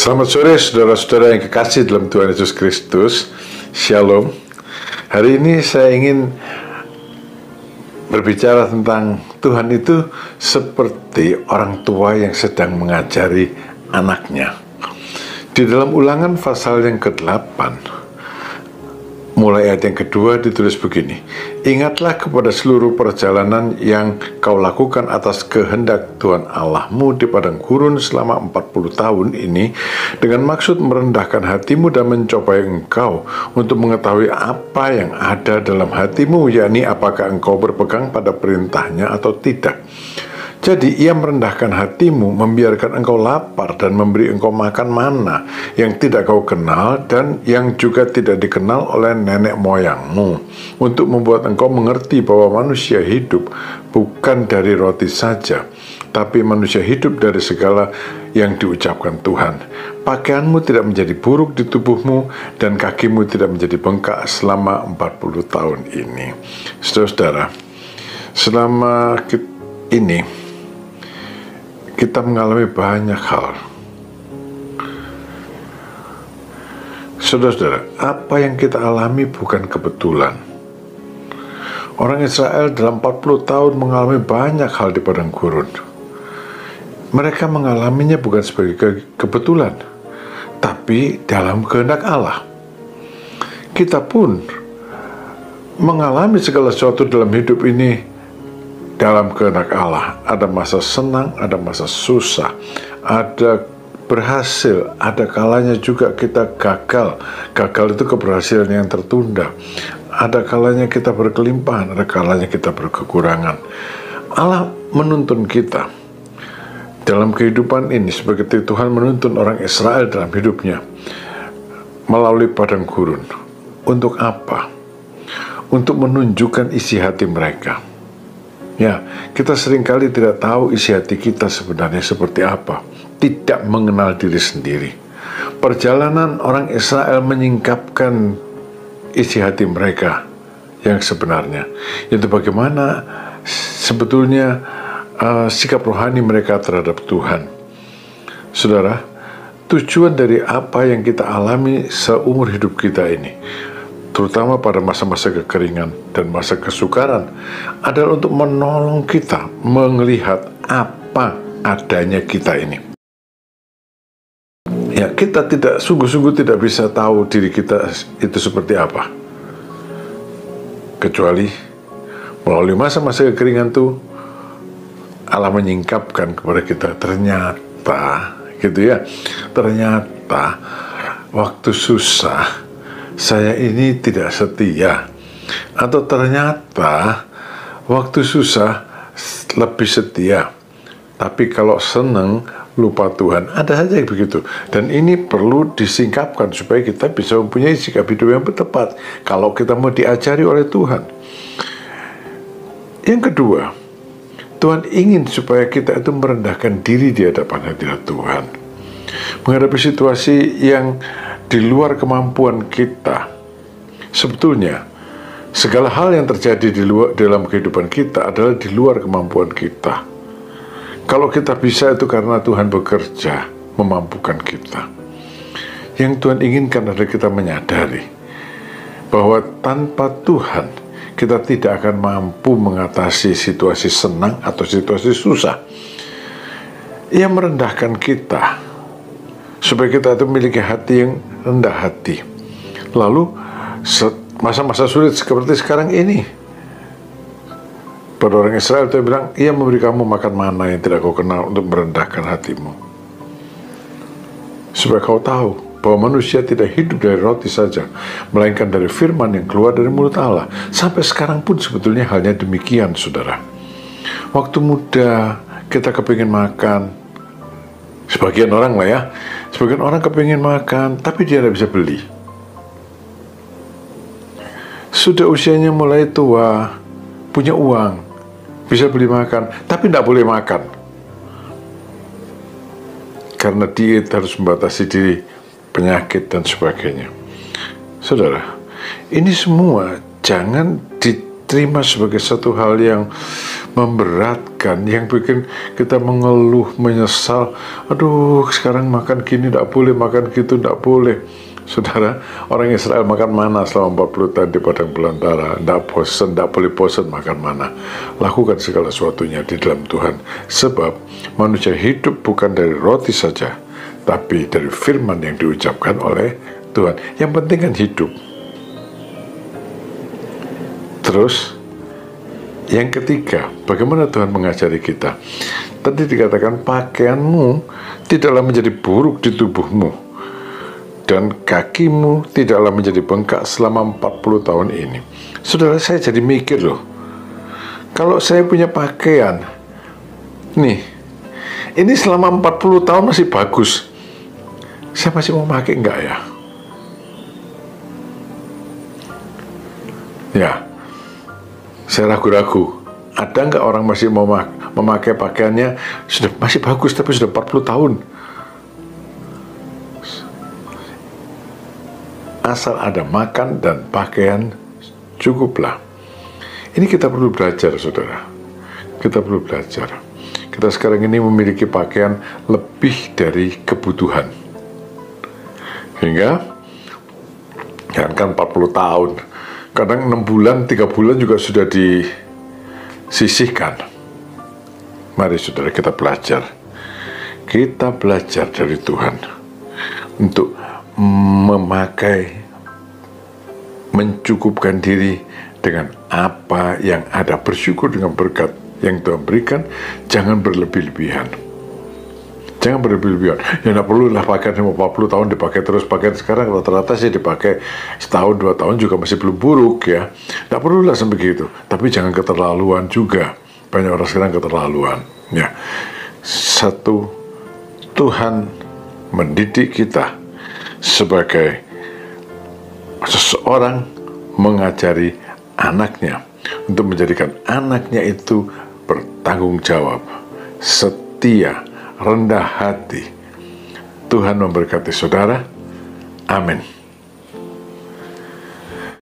Selamat sore saudara-saudara yang kekasih dalam Tuhan Yesus Kristus. Shalom. Hari ini saya ingin berbicara tentang Tuhan itu seperti orang tua yang sedang mengajari anaknya. Di dalam Ulangan pasal yang ke-8, mulai ayat yang kedua ditulis begini: Ingatlah kepada seluruh perjalanan yang kau lakukan atas kehendak Tuhan Allahmu di padang gurun selama 40 tahun ini, dengan maksud merendahkan hatimu dan mencobai engkau untuk mengetahui apa yang ada dalam hatimu, yakni apakah engkau berpegang pada perintahnya atau tidak. Jadi ia merendahkan hatimu, membiarkan engkau lapar dan memberi engkau makan mana yang tidak kau kenal dan yang juga tidak dikenal oleh nenek moyangmu, untuk membuat engkau mengerti bahwa manusia hidup bukan dari roti saja, tapi manusia hidup dari segala yang diucapkan Tuhan. Pakaianmu tidak menjadi buruk di tubuhmu dan kakimu tidak menjadi bengkak selama 40 tahun ini. Saudara-saudara, selama ini kita mengalami banyak hal. Saudara-saudara, apa yang kita alami bukan kebetulan. Orang Israel dalam 40 tahun mengalami banyak hal di padang gurun. Mereka mengalaminya bukan sebagai kebetulan, tapi dalam kehendak Allah. Kita pun mengalami segala sesuatu dalam hidup ini dalam kehendak Allah. Ada masa senang, ada masa susah, ada berhasil, ada kalanya juga kita gagal. Gagal itu keberhasilan yang tertunda. Ada kalanya kita berkelimpahan, ada kalanya kita berkekurangan. Allah menuntun kita dalam kehidupan ini seperti Tuhan menuntun orang Israel dalam hidupnya melalui padang gurun. Untuk apa? Untuk menunjukkan isi hati mereka. Ya, kita seringkali tidak tahu isi hati kita sebenarnya seperti apa, tidak mengenal diri sendiri. Perjalanan orang Israel menyingkapkan isi hati mereka yang sebenarnya, yaitu bagaimana sebetulnya sikap rohani mereka terhadap Tuhan. Saudara, tujuan dari apa yang kita alami seumur hidup kita ini, terutama pada masa-masa kekeringan dan masa kesukaran, adalah untuk menolong kita melihat apa adanya kita ini. Ya, kita sungguh-sungguh tidak bisa tahu diri kita itu seperti apa, kecuali melalui masa-masa kekeringan itu Allah menyingkapkan kepada kita, ternyata gitu ya, ternyata waktu susah saya ini tidak setia, atau ternyata waktu susah lebih setia, tapi kalau senang lupa Tuhan. Ada saja yang begitu, dan ini perlu disingkapkan supaya kita bisa mempunyai sikap hidup yang tepat kalau kita mau diajari oleh Tuhan. Yang kedua, Tuhan ingin supaya kita itu merendahkan diri di hadapan hadirat Tuhan, menghadapi situasi yang di luar kemampuan kita. Sebetulnya segala hal yang terjadi dalam kehidupan kita adalah di luar kemampuan kita. Kalau kita bisa itu karena Tuhan bekerja memampukan kita. Yang Tuhan inginkan adalah kita menyadari bahwa tanpa Tuhan kita tidak akan mampu mengatasi situasi senang atau situasi susah. Ia merendahkan kita supaya kita itu memiliki hati yang rendah hati. Lalu masa-masa sulit seperti sekarang ini, pada orang Israel itu bilang, ia memberi kamu makan mana yang tidak kau kenal untuk merendahkan hatimu, supaya kau tahu bahwa manusia tidak hidup dari roti saja, melainkan dari firman yang keluar dari mulut Allah. Sampai sekarang pun sebetulnya halnya demikian, saudara. Waktu muda kita kepingin makan, sebagian orang lah ya, sebagian orang kepingin makan, tapi dia tidak bisa beli. Sudah usianya mulai tua, punya uang, bisa beli makan, tapi tidak boleh makan. Karena diet, harus membatasi diri, penyakit dan sebagainya. Saudara, ini semua jangan terima sebagai satu hal yang memberatkan, yang bikin kita mengeluh, menyesal. Aduh, sekarang makan gini tidak boleh, makan gitu tidak boleh. Saudara, orang Israel makan mana selama 40 tahun di padang belantara. Tidak bosan, tidak boleh bosan makan mana. Lakukan segala sesuatunya di dalam Tuhan. Sebab manusia hidup bukan dari roti saja, tapi dari firman yang diucapkan oleh Tuhan. Yang penting kan hidup. Terus, yang ketiga, bagaimana Tuhan mengajari kita? Tadi dikatakan pakaianmu tidaklah menjadi buruk di tubuhmu, dan kakimu tidaklah menjadi bengkak selama 40 tahun ini. Saudara, saya jadi mikir loh, kalau saya punya pakaian nih, ini selama 40 tahun masih bagus, saya masih mau pakai enggak ya? Ya, saya ragu-ragu. Ada enggak orang masih mau memakai pakaiannya sudah masih bagus tapi sudah 40 tahun? Asal ada makan dan pakaian, cukuplah. Ini kita perlu belajar, saudara. Kita perlu belajar. Kita sekarang ini memiliki pakaian lebih dari kebutuhan. Hingga, jangankan 40 tahun, kadang 6 bulan, 3 bulan juga sudah disisihkan. Mari saudara, kita belajar. Kita belajar dari Tuhan untuk mencukupkan diri dengan apa yang ada, bersyukur dengan berkat yang Tuhan berikan. Jangan berlebih-lebihan. Jangan berlebih-lebihan. Ya tidak perlu lah pakaian 50 tahun dipakai terus. Pakaian sekarang rata-rata sih dipakai setahun 2 tahun juga masih belum buruk ya. Tidak perlu lah sebegitu. Tapi jangan keterlaluan juga. Banyak orang sekarang keterlaluan. Ya, satu, Tuhan mendidik kita sebagai seseorang mengajari anaknya untuk menjadikan anaknya itu bertanggung jawab, setia, rendah hati. Tuhan memberkati saudara. Amin.